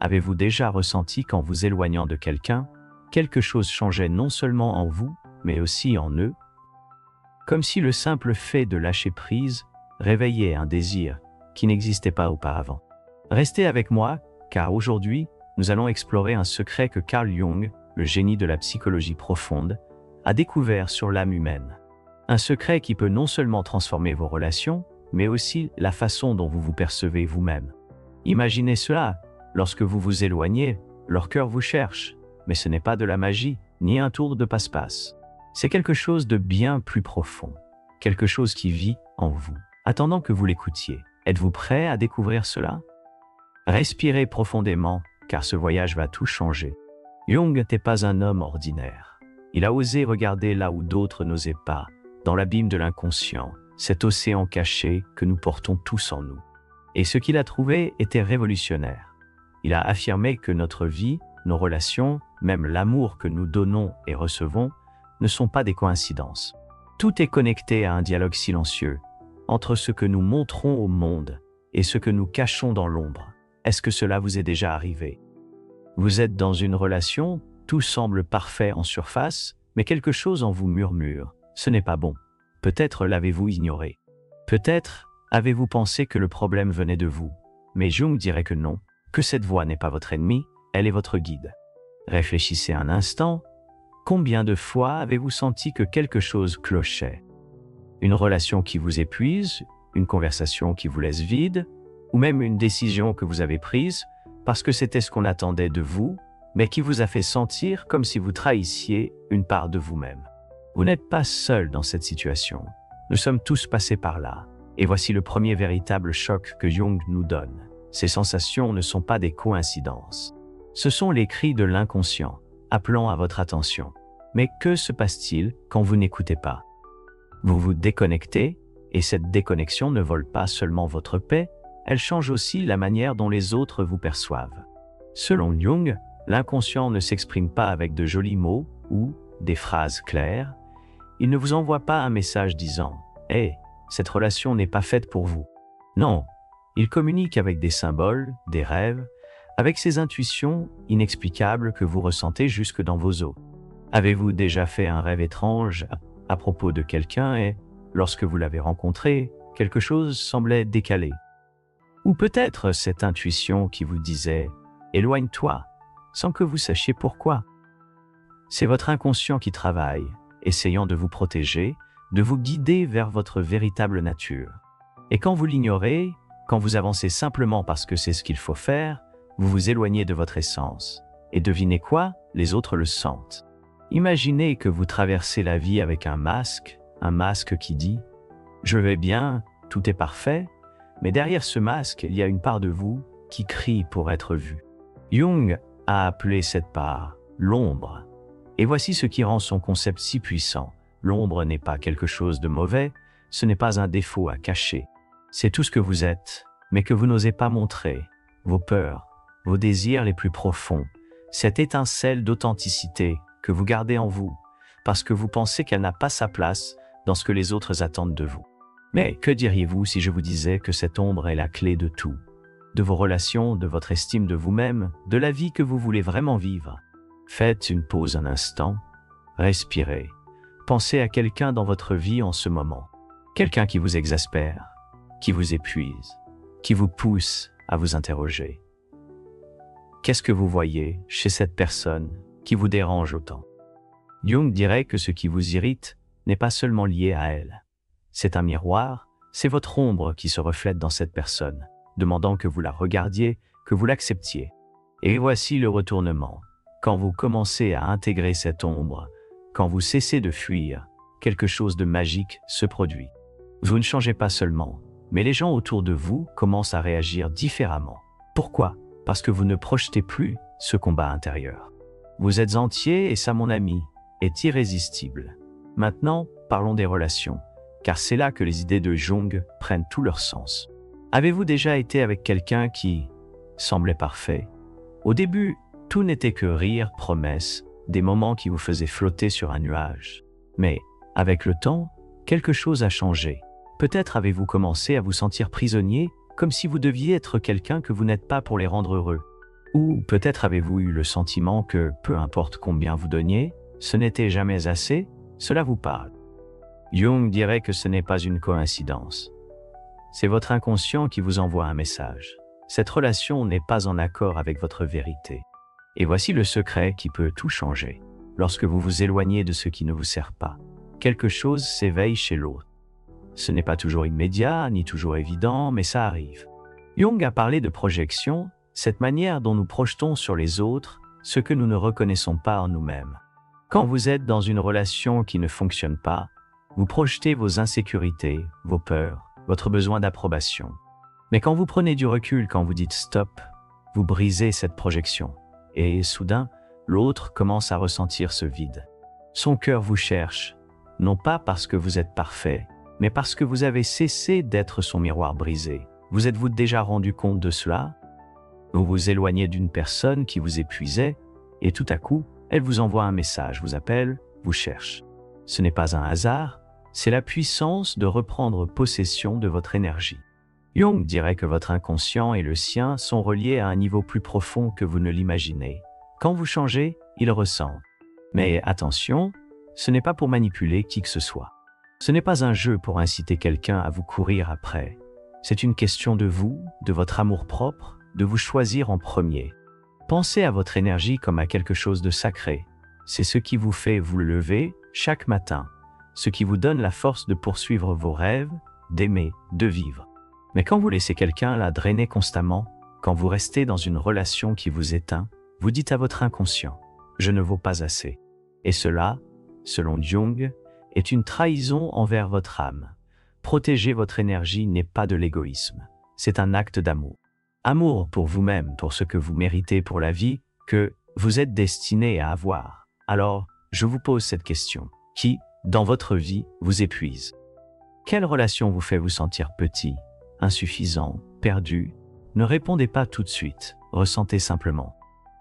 Avez-vous déjà ressenti qu'en vous éloignant de quelqu'un, quelque chose changeait non seulement en vous, mais aussi en eux? Comme si le simple fait de lâcher prise réveillait un désir qui n'existait pas auparavant. Restez avec moi, car aujourd'hui, nous allons explorer un secret que Carl Jung, le génie de la psychologie profonde, a découvert sur l'âme humaine. Un secret qui peut non seulement transformer vos relations, mais aussi la façon dont vous vous percevez vous-même. Imaginez cela, lorsque vous vous éloignez, leur cœur vous cherche, mais ce n'est pas de la magie, ni un tour de passe-passe. C'est quelque chose de bien plus profond, quelque chose qui vit en vous, attendant que vous l'écoutiez. Êtes-vous prêt à découvrir cela? Respirez profondément, car ce voyage va tout changer. Jung n'était pas un homme ordinaire. Il a osé regarder là où d'autres n'osaient pas, dans l'abîme de l'inconscient, cet océan caché que nous portons tous en nous. Et ce qu'il a trouvé était révolutionnaire. Il a affirmé que notre vie, nos relations, même l'amour que nous donnons et recevons, ne sont pas des coïncidences. Tout est connecté à un dialogue silencieux entre ce que nous montrons au monde et ce que nous cachons dans l'ombre. Est-ce que cela vous est déjà arrivé? Vous êtes dans une relation, tout semble parfait en surface, mais quelque chose en vous murmure. Ce n'est pas bon. Peut-être l'avez-vous ignoré. Peut-être avez-vous pensé que le problème venait de vous. Mais Jung dirait que non, que cette voix n'est pas votre ennemi, elle est votre guide. Réfléchissez un instant. Combien de fois avez-vous senti que quelque chose clochait? Une relation qui vous épuise, une conversation qui vous laisse vide, ou même une décision que vous avez prise parce que c'était ce qu'on attendait de vous, mais qui vous a fait sentir comme si vous trahissiez une part de vous-même. Vous n'êtes pas seul dans cette situation. Nous sommes tous passés par là. Et voici le premier véritable choc que Jung nous donne. Ces sensations ne sont pas des coïncidences. Ce sont les cris de l'inconscient, appelant à votre attention. Mais que se passe-t-il quand vous n'écoutez pas? Vous vous déconnectez, et cette déconnexion ne vole pas seulement votre paix, elle change aussi la manière dont les autres vous perçoivent. Selon Jung, l'inconscient ne s'exprime pas avec de jolis mots ou des phrases claires. Il ne vous envoie pas un message disant « Hey, cette relation n'est pas faite pour vous ». Non, il communique avec des symboles, des rêves, avec ces intuitions inexplicables que vous ressentez jusque dans vos os. Avez-vous déjà fait un rêve étrange à propos de quelqu'un et, lorsque vous l'avez rencontré, quelque chose semblait décalé? Ou peut-être cette intuition qui vous disait « Éloigne-toi », sans que vous sachiez pourquoi. C'est votre inconscient qui travaille, essayant de vous protéger, de vous guider vers votre véritable nature. Et quand vous l'ignorez, quand vous avancez simplement parce que c'est ce qu'il faut faire, vous vous éloignez de votre essence. Et devinez quoi? Les autres le sentent. Imaginez que vous traversez la vie avec un masque qui dit « Je vais bien, tout est parfait », mais derrière ce masque, il y a une part de vous qui crie pour être vue. Jung a appelé cette part l'ombre. Et voici ce qui rend son concept si puissant. L'ombre n'est pas quelque chose de mauvais, ce n'est pas un défaut à cacher. C'est tout ce que vous êtes, mais que vous n'osez pas montrer. Vos peurs, vos désirs les plus profonds, cette étincelle d'authenticité que vous gardez en vous, parce que vous pensez qu'elle n'a pas sa place dans ce que les autres attendent de vous. Mais que diriez-vous si je vous disais que cette ombre est la clé de tout? De vos relations, de votre estime de vous-même, de la vie que vous voulez vraiment vivre. Faites une pause un instant, respirez, pensez à quelqu'un dans votre vie en ce moment. Quelqu'un qui vous exaspère, qui vous épuise, qui vous pousse à vous interroger. Qu'est-ce que vous voyez chez cette personne qui vous dérange autant? Jung dirait que ce qui vous irrite n'est pas seulement lié à elle. C'est un miroir, c'est votre ombre qui se reflète dans cette personne, demandant que vous la regardiez, que vous l'acceptiez. Et voici le retournement. Quand vous commencez à intégrer cette ombre, quand vous cessez de fuir, quelque chose de magique se produit. Vous ne changez pas seulement, mais les gens autour de vous commencent à réagir différemment. Pourquoi? Parce que vous ne projetez plus ce combat intérieur. Vous êtes entier et ça, mon ami, est irrésistible. Maintenant, parlons des relations, car c'est là que les idées de Jung prennent tout leur sens. Avez-vous déjà été avec quelqu'un qui semblait parfait? Au début, tout n'était que rire, promesses, des moments qui vous faisaient flotter sur un nuage. Mais, avec le temps, quelque chose a changé. Peut-être avez-vous commencé à vous sentir prisonnier, comme si vous deviez être quelqu'un que vous n'êtes pas pour les rendre heureux. Ou peut-être avez-vous eu le sentiment que, peu importe combien vous donniez, ce n'était jamais assez, cela vous parle. Jung dirait que ce n'est pas une coïncidence. C'est votre inconscient qui vous envoie un message. Cette relation n'est pas en accord avec votre vérité. Et voici le secret qui peut tout changer. Lorsque vous vous éloignez de ce qui ne vous sert pas, quelque chose s'éveille chez l'autre. Ce n'est pas toujours immédiat, ni toujours évident, mais ça arrive. Jung a parlé de projection, cette manière dont nous projetons sur les autres ce que nous ne reconnaissons pas en nous-mêmes. Quand vous êtes dans une relation qui ne fonctionne pas, vous projetez vos insécurités, vos peurs, votre besoin d'approbation. Mais quand vous prenez du recul, quand vous dites stop, vous brisez cette projection. Et soudain, l'autre commence à ressentir ce vide. Son cœur vous cherche, non pas parce que vous êtes parfait, mais parce que vous avez cessé d'être son miroir brisé. Vous êtes-vous déjà rendu compte de cela? Vous vous éloignez d'une personne qui vous épuisait, et tout à coup, elle vous envoie un message, vous appelle, vous cherche. Ce n'est pas un hasard, c'est la puissance de reprendre possession de votre énergie. Jung dirait que votre inconscient et le sien sont reliés à un niveau plus profond que vous ne l'imaginez. Quand vous changez, il ressent. Mais attention, ce n'est pas pour manipuler qui que ce soit. Ce n'est pas un jeu pour inciter quelqu'un à vous courir après. C'est une question de vous, de votre amour-propre, de vous choisir en premier. Pensez à votre énergie comme à quelque chose de sacré. C'est ce qui vous fait vous lever chaque matin, ce qui vous donne la force de poursuivre vos rêves, d'aimer, de vivre. Mais quand vous laissez quelqu'un la drainer constamment, quand vous restez dans une relation qui vous éteint, vous dites à votre inconscient « je ne vaux pas assez ». Et cela, selon Jung, est une trahison envers votre âme. Protéger votre énergie n'est pas de l'égoïsme, c'est un acte d'amour. Amour pour vous-même, pour ce que vous méritez pour la vie, que vous êtes destiné à avoir. Alors, je vous pose cette question. Qui, dans votre vie, vous épuise? Quelle relation vous fait vous sentir petit, insuffisant, perdu? Ne répondez pas tout de suite, ressentez simplement.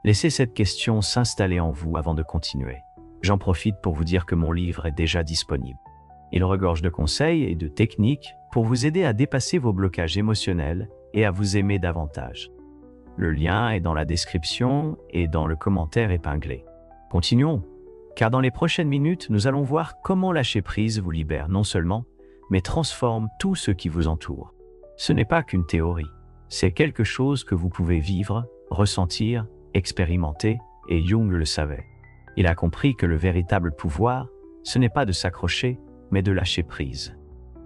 Laissez cette question s'installer en vous avant de continuer. J'en profite pour vous dire que mon livre est déjà disponible. Il regorge de conseils et de techniques pour vous aider à dépasser vos blocages émotionnels et à vous aimer davantage. Le lien est dans la description et dans le commentaire épinglé. Continuons, car dans les prochaines minutes, nous allons voir comment lâcher prise vous libère non seulement, mais transforme tout ce qui vous entoure. Ce n'est pas qu'une théorie, c'est quelque chose que vous pouvez vivre, ressentir, expérimenter, et Jung le savait. Il a compris que le véritable pouvoir, ce n'est pas de s'accrocher, mais de lâcher prise.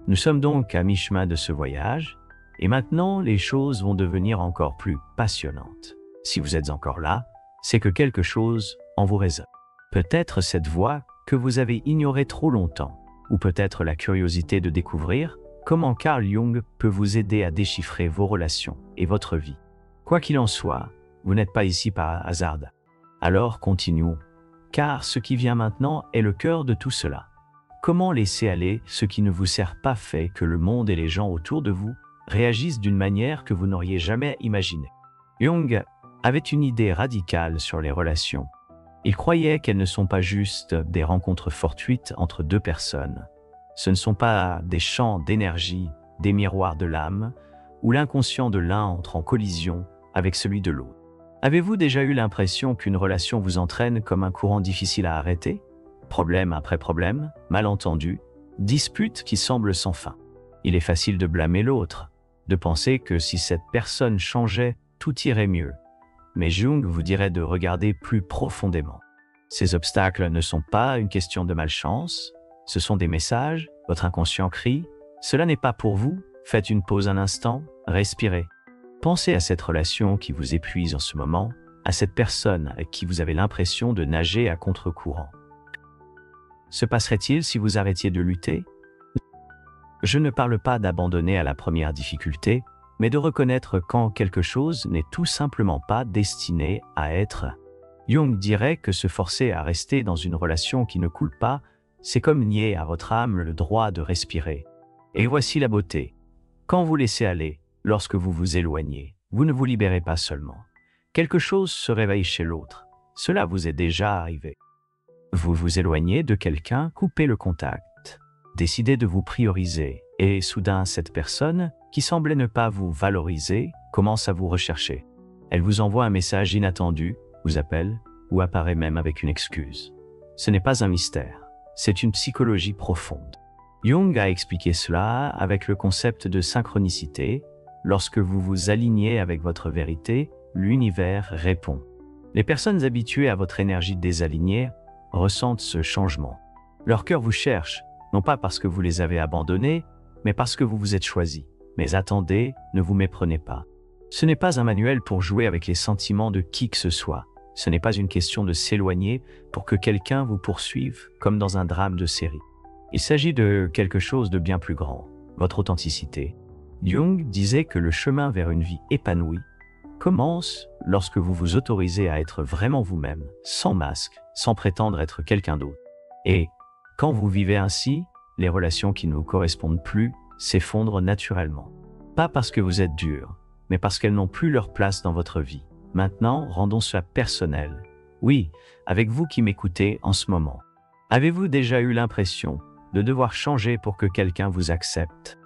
Nous sommes donc à mi-chemin de ce voyage, et maintenant les choses vont devenir encore plus passionnantes. Si vous êtes encore là, c'est que quelque chose en vous résonne. Peut-être cette voix que vous avez ignorée trop longtemps, ou peut-être la curiosité de découvrir comment Carl Jung peut vous aider à déchiffrer vos relations et votre vie. Quoi qu'il en soit, vous n'êtes pas ici par hasard. Alors continuons, car ce qui vient maintenant est le cœur de tout cela. Comment laisser aller ce qui ne vous sert pas fait que le monde et les gens autour de vous réagissent d'une manière que vous n'auriez jamais imaginée? Jung avait une idée radicale sur les relations. Il croyait qu'elles ne sont pas juste des rencontres fortuites entre deux personnes. Ce ne sont pas des champs d'énergie, des miroirs de l'âme, où l'inconscient de l'un entre en collision avec celui de l'autre. Avez-vous déjà eu l'impression qu'une relation vous entraîne comme un courant difficile à arrêter? Problème après problème, malentendus, disputes qui semblent sans fin. Il est facile de blâmer l'autre, de penser que si cette personne changeait, tout irait mieux. Mais Jung vous dirait de regarder plus profondément. Ces obstacles ne sont pas une question de malchance, ce sont des messages, votre inconscient crie « Cela n'est pas pour vous, faites une pause un instant, respirez ». Pensez à cette relation qui vous épuise en ce moment, à cette personne avec qui vous avez l'impression de nager à contre-courant. Se passerait-il si vous arrêtiez de lutter? Je ne parle pas d'abandonner à la première difficulté, mais de reconnaître quand quelque chose n'est tout simplement pas destiné à être. Jung dirait que se forcer à rester dans une relation qui ne coule pas, c'est comme nier à votre âme le droit de respirer. Et voici la beauté. Quand vous laissez aller, lorsque vous vous éloignez, vous ne vous libérez pas seulement. Quelque chose se réveille chez l'autre. Cela vous est déjà arrivé. Vous vous éloignez de quelqu'un, coupez le contact. Décidez de vous prioriser, et soudain cette personne, qui semblait ne pas vous valoriser, commence à vous rechercher. Elle vous envoie un message inattendu, vous appelle, ou apparaît même avec une excuse. Ce n'est pas un mystère, c'est une psychologie profonde. Jung a expliqué cela avec le concept de synchronicité. Lorsque vous vous alignez avec votre vérité, l'univers répond. Les personnes habituées à votre énergie désalignée ressentent ce changement. Leur cœur vous cherche, non pas parce que vous les avez abandonnés, mais parce que vous vous êtes choisis. Mais attendez, ne vous méprenez pas. Ce n'est pas un manuel pour jouer avec les sentiments de qui que ce soit. Ce n'est pas une question de s'éloigner pour que quelqu'un vous poursuive, comme dans un drame de série. Il s'agit de quelque chose de bien plus grand, votre authenticité. Jung disait que le chemin vers une vie épanouie commence lorsque vous vous autorisez à être vraiment vous-même, sans masque, sans prétendre être quelqu'un d'autre. Et quand vous vivez ainsi, les relations qui ne vous correspondent plus s'effondrent naturellement. Pas parce que vous êtes dur, mais parce qu'elles n'ont plus leur place dans votre vie. Maintenant, rendons cela personnel. Oui, avec vous qui m'écoutez en ce moment. Avez-vous déjà eu l'impression de devoir changer pour que quelqu'un vous accepte?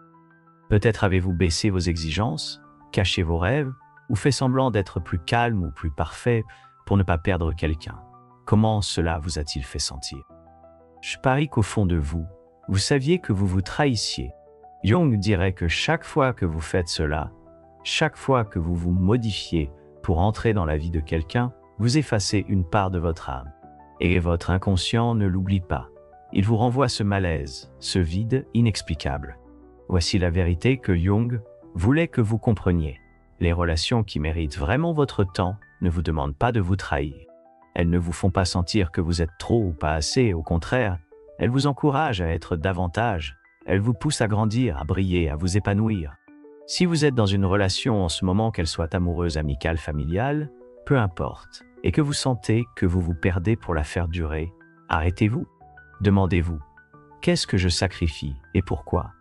Peut-être avez-vous baissé vos exigences, caché vos rêves, ou fait semblant d'être plus calme ou plus parfait pour ne pas perdre quelqu'un. Comment cela vous a-t-il fait sentir? Je parie qu'au fond de vous, vous saviez que vous vous trahissiez. Jung dirait que chaque fois que vous faites cela, chaque fois que vous vous modifiez pour entrer dans la vie de quelqu'un, vous effacez une part de votre âme. Et votre inconscient ne l'oublie pas. Il vous renvoie ce malaise, ce vide inexplicable. Voici la vérité que Jung voulait que vous compreniez. Les relations qui méritent vraiment votre temps ne vous demandent pas de vous trahir. Elles ne vous font pas sentir que vous êtes trop ou pas assez, au contraire, elles vous encouragent à être davantage, elles vous poussent à grandir, à briller, à vous épanouir. Si vous êtes dans une relation en ce moment, qu'elle soit amoureuse, amicale, familiale, peu importe, et que vous sentez que vous vous perdez pour la faire durer, arrêtez-vous. Demandez-vous, qu'est-ce que je sacrifie et pourquoi?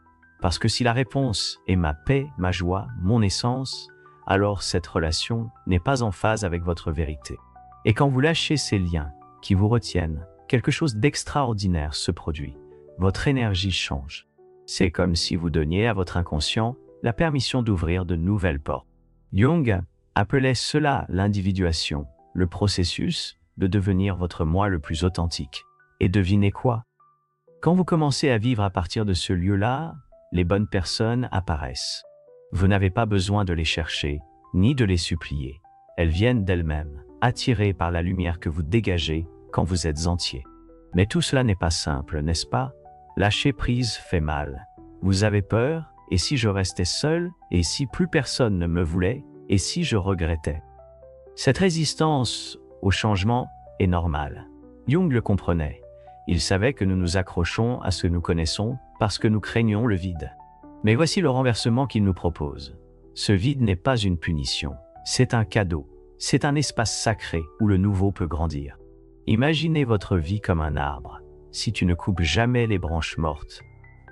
Parce que si la réponse est ma paix, ma joie, mon essence, alors cette relation n'est pas en phase avec votre vérité. Et quand vous lâchez ces liens qui vous retiennent, quelque chose d'extraordinaire se produit. Votre énergie change. C'est comme si vous donniez à votre inconscient la permission d'ouvrir de nouvelles portes. Jung appelait cela l'individuation, le processus de devenir votre moi le plus authentique. Et devinez quoi? Quand vous commencez à vivre à partir de ce lieu-là, les bonnes personnes apparaissent. Vous n'avez pas besoin de les chercher, ni de les supplier. Elles viennent d'elles-mêmes, attirées par la lumière que vous dégagez quand vous êtes entier. Mais tout cela n'est pas simple, n'est-ce pas? Lâcher prise fait mal. Vous avez peur, et si je restais seul, et si plus personne ne me voulait, et si je regrettais? Cette résistance au changement est normale. Jung le comprenait. Il savait que nous nous accrochons à ce que nous connaissons parce que nous craignons le vide. Mais voici le renversement qu'il nous propose. Ce vide n'est pas une punition, c'est un cadeau. C'est un espace sacré où le nouveau peut grandir. Imaginez votre vie comme un arbre. Si tu ne coupes jamais les branches mortes,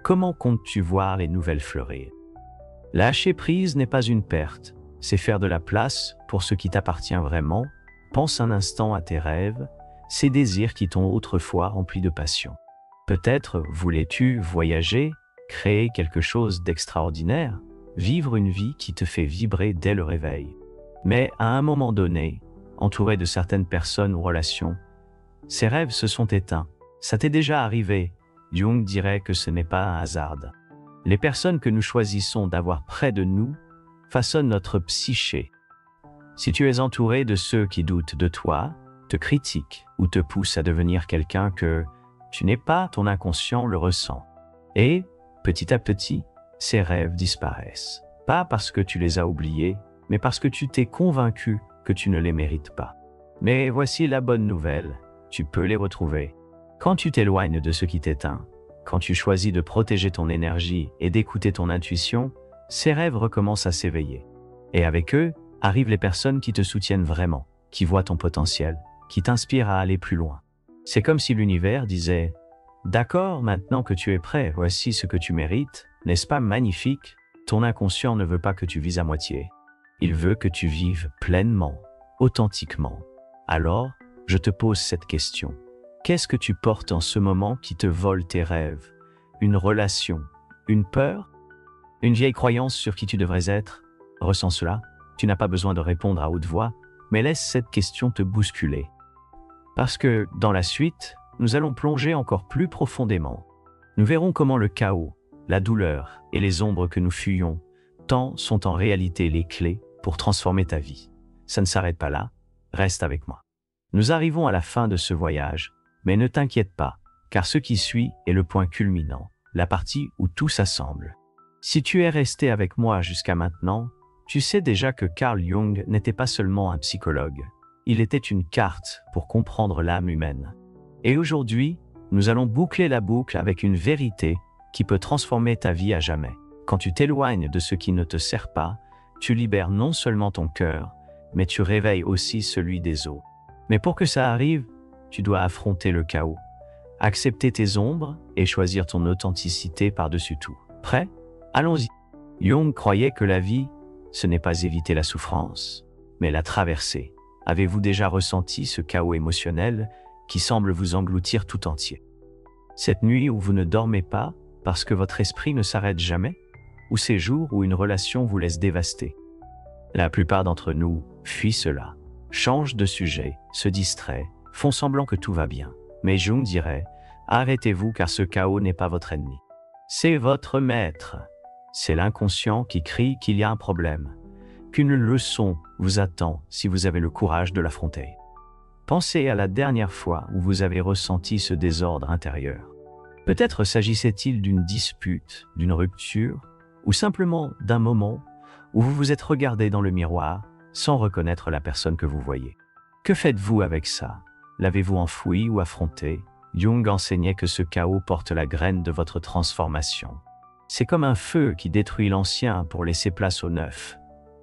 comment comptes-tu voir les nouvelles fleurir? Lâcher prise n'est pas une perte, c'est faire de la place pour ce qui t'appartient vraiment. Pense un instant à tes rêves, ces désirs qui t'ont autrefois rempli de passion. Peut-être voulais-tu voyager, créer quelque chose d'extraordinaire, vivre une vie qui te fait vibrer dès le réveil. Mais à un moment donné, entouré de certaines personnes ou relations, ces rêves se sont éteints. Ça t'est déjà arrivé. Jung dirait que ce n'est pas un hasard. Les personnes que nous choisissons d'avoir près de nous façonnent notre psyché. Si tu es entouré de ceux qui doutent de toi, te critiquent ou te poussent à devenir quelqu'un que tu n'es pas, ton inconscient le ressent. Et, petit à petit, ces rêves disparaissent. Pas parce que tu les as oubliés, mais parce que tu t'es convaincu que tu ne les mérites pas. Mais voici la bonne nouvelle, tu peux les retrouver. Quand tu t'éloignes de ce qui t'éteint, quand tu choisis de protéger ton énergie et d'écouter ton intuition, ces rêves recommencent à s'éveiller. Et avec eux, arrivent les personnes qui te soutiennent vraiment, qui voient ton potentiel, qui t'inspirent à aller plus loin. C'est comme si l'univers disait « D'accord, maintenant que tu es prêt, voici ce que tu mérites, n'est-ce pas magnifique? Ton inconscient ne veut pas que tu vives à moitié. Il veut que tu vives pleinement, authentiquement. Alors, je te pose cette question. Qu'est-ce que tu portes en ce moment qui te vole tes rêves? Une relation? Une peur? Une vieille croyance sur qui tu devrais être? Ressens cela? Tu n'as pas besoin de répondre à haute voix, mais laisse cette question te bousculer. Parce que, dans la suite, nous allons plonger encore plus profondément. Nous verrons comment le chaos, la douleur et les ombres que nous fuyons, tant sont en réalité les clés pour transformer ta vie. Ça ne s'arrête pas là, reste avec moi. Nous arrivons à la fin de ce voyage, mais ne t'inquiète pas, car ce qui suit est le point culminant, la partie où tout s'assemble. Si tu es resté avec moi jusqu'à maintenant, tu sais déjà que Carl Jung n'était pas seulement un psychologue, il était une carte pour comprendre l'âme humaine. Et aujourd'hui, nous allons boucler la boucle avec une vérité qui peut transformer ta vie à jamais. Quand tu t'éloignes de ce qui ne te sert pas, tu libères non seulement ton cœur, mais tu réveilles aussi celui des autres. Mais pour que ça arrive, tu dois affronter le chaos, accepter tes ombres et choisir ton authenticité par-dessus tout. Prêt? Allons-y. Jung croyait que la vie, ce n'est pas éviter la souffrance, mais la traverser. Avez-vous déjà ressenti ce chaos émotionnel qui semble vous engloutir tout entier? Cette nuit où vous ne dormez pas parce que votre esprit ne s'arrête jamais? Ou ces jours où une relation vous laisse dévasté? La plupart d'entre nous fuient cela, changent de sujet, se distraient, font semblant que tout va bien. Mais Jung dirait, arrêtez-vous car ce chaos n'est pas votre ennemi. C'est votre maître. C'est l'inconscient qui crie qu'il y a un problème, qu'une leçon vous attend si vous avez le courage de l'affronter. Pensez à la dernière fois où vous avez ressenti ce désordre intérieur. Peut-être s'agissait-il d'une dispute, d'une rupture, ou simplement d'un moment où vous vous êtes regardé dans le miroir sans reconnaître la personne que vous voyez. Que faites-vous avec ça? L'avez-vous enfoui ou affronté? Jung enseignait que ce chaos porte la graine de votre transformation. C'est comme un feu qui détruit l'ancien pour laisser place au neuf.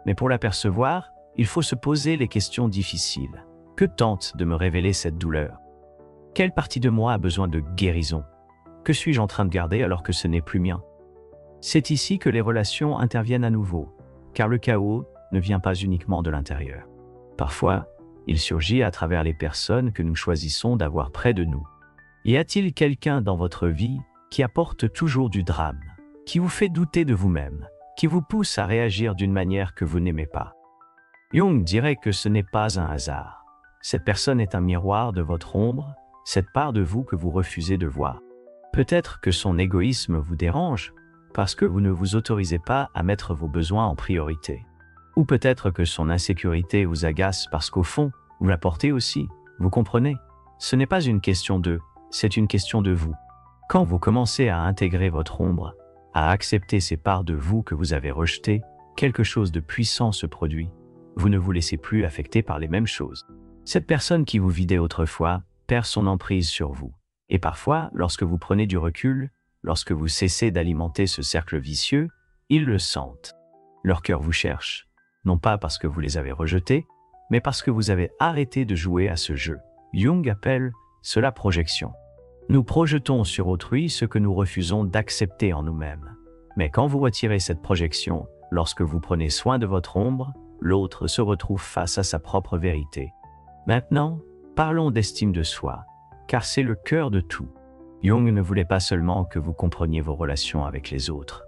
Mais pour l'apercevoir, il faut se poser les questions difficiles. Que tente de me révéler cette douleur? Quelle partie de moi a besoin de guérison? Que suis-je en train de garder alors que ce n'est plus mien? C'est ici que les relations interviennent à nouveau, car le chaos ne vient pas uniquement de l'intérieur. Parfois, il surgit à travers les personnes que nous choisissons d'avoir près de nous. Y a-t-il quelqu'un dans votre vie qui apporte toujours du drame, qui vous fait douter de vous-même, qui vous pousse à réagir d'une manière que vous n'aimez pas? Jung dirait que ce n'est pas un hasard. Cette personne est un miroir de votre ombre, cette part de vous que vous refusez de voir. Peut-être que son égoïsme vous dérange, parce que vous ne vous autorisez pas à mettre vos besoins en priorité. Ou peut-être que son insécurité vous agace parce qu'au fond, vous la portez aussi, vous comprenez? Ce n'est pas une question d'eux, c'est une question de vous. Quand vous commencez à intégrer votre ombre, à accepter ces parts de vous que vous avez rejetées, quelque chose de puissant se produit. Vous ne vous laissez plus affecter par les mêmes choses. Cette personne qui vous vidait autrefois perd son emprise sur vous. Et parfois, lorsque vous prenez du recul, lorsque vous cessez d'alimenter ce cercle vicieux, ils le sentent. Leur cœur vous cherche, non pas parce que vous les avez rejetés, mais parce que vous avez arrêté de jouer à ce jeu. Jung appelle cela projection. Nous projetons sur autrui ce que nous refusons d'accepter en nous-mêmes. Mais quand vous retirez cette projection, lorsque vous prenez soin de votre ombre, l'autre se retrouve face à sa propre vérité. Maintenant, parlons d'estime de soi, car c'est le cœur de tout. Jung ne voulait pas seulement que vous compreniez vos relations avec les autres.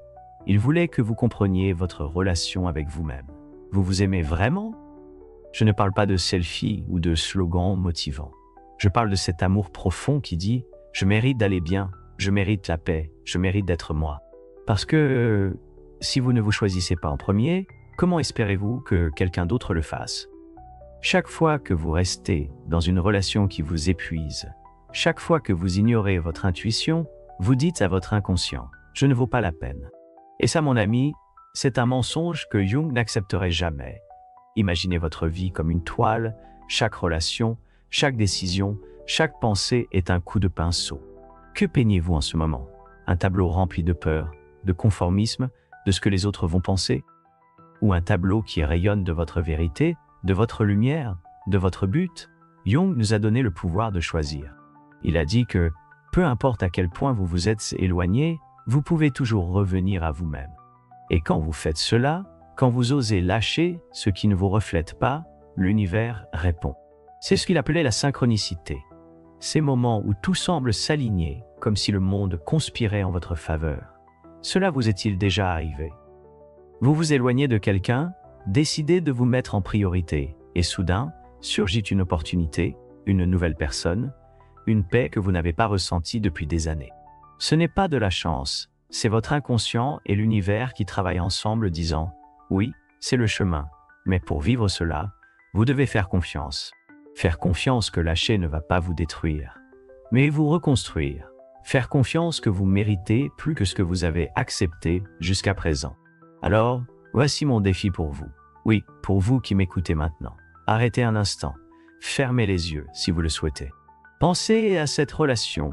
Il voulait que vous compreniez votre relation avec vous-même. Vous vous aimez vraiment? Je ne parle pas de selfie ou de slogans motivants. Je parle de cet amour profond qui dit « Je mérite d'aller bien, je mérite la paix, je mérite d'être moi ». Parce que si vous ne vous choisissez pas en premier, comment espérez-vous que quelqu'un d'autre le fasse? Chaque fois que vous restez dans une relation qui vous épuise, chaque fois que vous ignorez votre intuition, vous dites à votre inconscient « Je ne vaux pas la peine ». Et ça, mon ami, c'est un mensonge que Jung n'accepterait jamais. Imaginez votre vie comme une toile, chaque relation, chaque décision, chaque pensée est un coup de pinceau. Que peignez-vous en ce moment? Un tableau rempli de peur, de conformisme, de ce que les autres vont penser? Ou un tableau qui rayonne de votre vérité, de votre lumière, de votre but? Jung nous a donné le pouvoir de choisir. Il a dit que, peu importe à quel point vous vous êtes éloigné, vous pouvez toujours revenir à vous-même. Et quand vous faites cela, quand vous osez lâcher ce qui ne vous reflète pas, l'univers répond. C'est ce qu'il appelait la synchronicité. Ces moments où tout semble s'aligner, comme si le monde conspirait en votre faveur. Cela vous est-il déjà arrivé? Vous vous éloignez de quelqu'un, Décidez de vous mettre en priorité, et soudain, surgit une opportunité, une nouvelle personne, une paix que vous n'avez pas ressentie depuis des années. Ce n'est pas de la chance, c'est votre inconscient et l'univers qui travaillent ensemble disant « Oui, c'est le chemin, mais pour vivre cela, vous devez faire confiance. » Faire confiance que lâcher ne va pas vous détruire, mais vous reconstruire. Faire confiance que vous méritez plus que ce que vous avez accepté jusqu'à présent. Alors, voici mon défi pour vous. Oui, pour vous qui m'écoutez maintenant. Arrêtez un instant. Fermez les yeux si vous le souhaitez. Pensez à cette relation,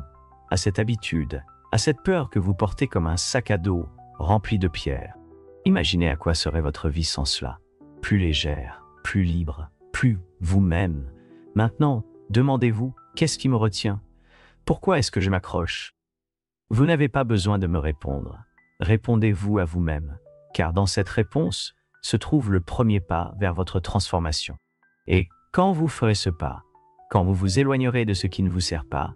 à cette habitude, à cette peur que vous portez comme un sac à dos rempli de pierres. Imaginez à quoi serait votre vie sans cela. Plus légère, plus libre, plus vous-même. Maintenant, demandez-vous, qu'est-ce qui me retient? Pourquoi est-ce que je m'accroche? Vous n'avez pas besoin de me répondre. Répondez-vous à vous-même, car dans cette réponse se trouve le premier pas vers votre transformation. Et quand vous ferez ce pas, quand vous vous éloignerez de ce qui ne vous sert pas,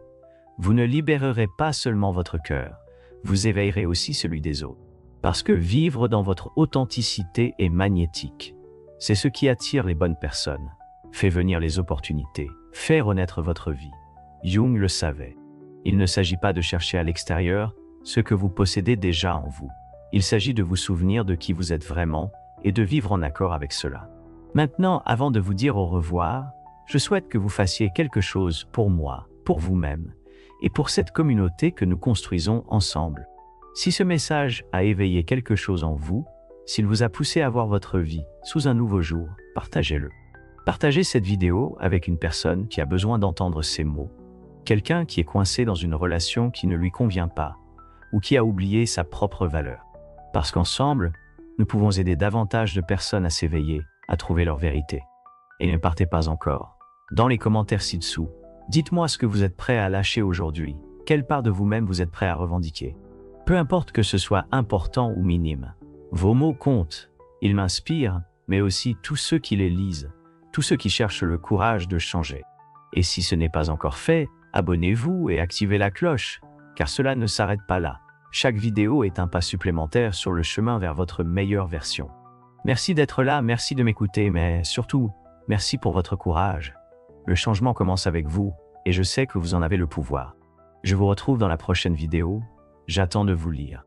vous ne libérerez pas seulement votre cœur, vous éveillerez aussi celui des autres. Parce que vivre dans votre authenticité est magnétique. C'est ce qui attire les bonnes personnes, fait venir les opportunités, fait renaître votre vie. Jung le savait. Il ne s'agit pas de chercher à l'extérieur ce que vous possédez déjà en vous. Il s'agit de vous souvenir de qui vous êtes vraiment et de vivre en accord avec cela. Maintenant, avant de vous dire au revoir, je souhaite que vous fassiez quelque chose pour moi, pour vous-même, et pour cette communauté que nous construisons ensemble. Si ce message a éveillé quelque chose en vous, s'il vous a poussé à voir votre vie sous un nouveau jour, partagez-le. Partagez cette vidéo avec une personne qui a besoin d'entendre ces mots. Quelqu'un qui est coincé dans une relation qui ne lui convient pas, ou qui a oublié sa propre valeur. Parce qu'ensemble, nous pouvons aider davantage de personnes à s'éveiller, à trouver leur vérité. Et ne partez pas encore. Dans les commentaires ci-dessous, dites-moi ce que vous êtes prêt à lâcher aujourd'hui, quelle part de vous-même vous êtes prêt à revendiquer. Peu importe que ce soit important ou minime, vos mots comptent. Ils m'inspirent, mais aussi tous ceux qui les lisent, tous ceux qui cherchent le courage de changer. Et si ce n'est pas encore fait, abonnez-vous et activez la cloche, car cela ne s'arrête pas là. Chaque vidéo est un pas supplémentaire sur le chemin vers votre meilleure version. Merci d'être là, merci de m'écouter, mais surtout, merci pour votre courage. Le changement commence avec vous, et je sais que vous en avez le pouvoir. Je vous retrouve dans la prochaine vidéo. J'attends de vous lire.